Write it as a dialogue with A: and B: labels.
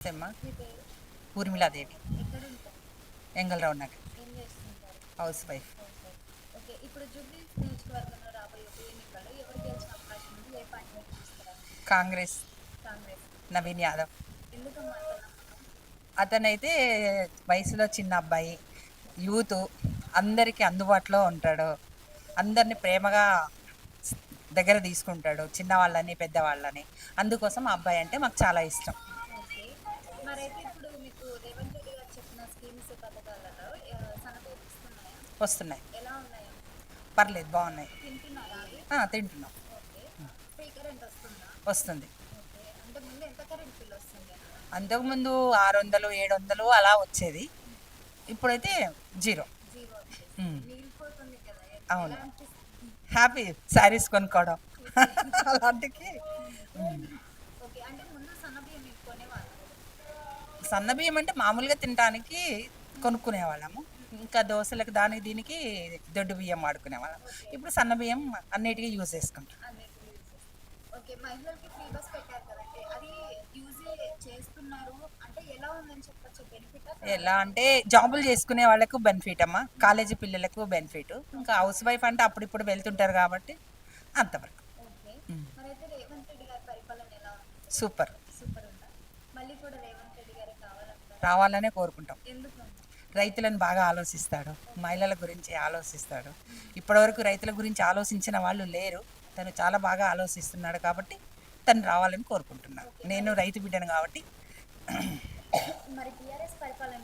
A: అమ్మా
B: మీ పేరు?
A: ఊర్మిళాదేవి,
B: ఎక్కడుంటారు?
A: ఎంగళరావు నగర్,
B: ఏం చేస్తుంటారు?
A: House wife.
B: House wife. Okay. ఇప్పుడు జూబ్లీహిల్స్ నియోజకవర్గంలో రాబోయే ఉప ఎన్నికల్లో ఎవరు గెలిచే అవకాశం ఉంది? ఏ పార్టీని గెలుస్తారని?
A: కాంగ్రెస్,
B: కాంగ్రెస్.
A: నవీన్ యాదవ్.
B: ఎందుకమ్మా అంత నమ్మకం?
A: అతనైతే వయసులో చిన్న అబ్బాయి, యూత్, అందరికీ అందుబాటులో ఉంటాడు. అందరిని ప్రేమగా దగ్గర తీసుకుంటాడు, చిన్నవాళ్ళని పెద్దవాళ్ళని. అందుకోసం ఆ అబ్బాయి అంటే మాకు చాలా ఇష్టం.
B: ఓకే. మరైతే ఇప్పుడు మీకు రేవంత్ రెడ్డి గారు చెప్పిన స్కీమ్స్ పథకాలలో సన్నబియ్యం వస్తున్నాయా?
A: వస్తున్నాయి,
B: ఎలా ఉన్నాయా?
A: పర్లేదు, బాగున్నాయి.
B: తింటున్నారా అవి?
A: తింటున్నాం.
B: ఓకే. ఫ్రీ కరెంట్ వస్తుందా?
A: వస్తుంది.
B: ఓకే. అంటే ముందు ఎంత కరెంట్ బిల్ వస్తుంది?
A: అంతకుముందు 600, 700 అలా వచ్చేది. ఇప్పుడైతే జీరో.
B: జీరో వచ్చేసి
A: ఉమ్,
B: మిగిలిపోతుంది కదా. ఎలా
A: అవును.
B: అనిపిస్తుంది?
A: హ్యాపీ శారీస్ కొనుక్కోవడం అలాంటికి.
B: ఓకే. అంటే ముందు సన్నబియ్యం మీరు కొనేవాళ్ళా?
A: సన్న బియ్యం అంటే మామూలుగా తినడానికి కొనుక్కునేవాళ్ళము. ఇంకా దోశలకు దానికి దీనికి దొడ్డు బియ్యం వాడుకునేవాళ్ళం.
B: ఓకే.
A: ఇప్పుడు సన్న బియ్యం అన్నిటికీ యూజ్ చేసుకుంటాం.
B: అన్నిటిని యూజ్ చేస్తారు. ఓకే. మహిళలకి ఫ్రీ బస్ పెట్టారు కదండి. అది యూజ్ చేస్తున్నారు అంటే ఎలా ఉందని చెప్పొచ్చు? బెనిఫిటా
A: ఎలా
B: కాదా?
A: అంటే జాబులు చేసుకునే వాళ్ళకు బెనిఫిట్ అమ్మా, కాలేజీ పిల్లలకు బెనిఫిట్, ఇంకా హౌస్ వైఫ్ అంటే అప్పుడిప్పుడు వెళ్తుంటారు కాబట్టి అంతవరకు.
B: ఓకే. మరైతే రేవంత్ రెడ్డి గారి పరిపాలన ఎలా ఉంది?
A: సూపర్.
B: సూపర్ ఉందా? మళ్ళీ కూడా రేవంత్ రెడ్డి గారే కావాలంటారా?
A: రావాలనే కోరుకుంటాం.
B: ఎందుకు?
A: రైతులను బాగా ఆలోచిస్తాడు, మహిళల గురించి ఆలోచిస్తాడు. ఇప్పటివరకు రైతుల గురించి ఆలోచించిన వాళ్ళు లేరు. తను చాలా బాగా ఆలోచిస్తున్నాడు కాబట్టి తను రావాలని కోరుకుంటున్నాను. నేను రైతు బిడ్డను కాబట్టి.
B: మరి టీఆర్ఎస్ పరిపాలన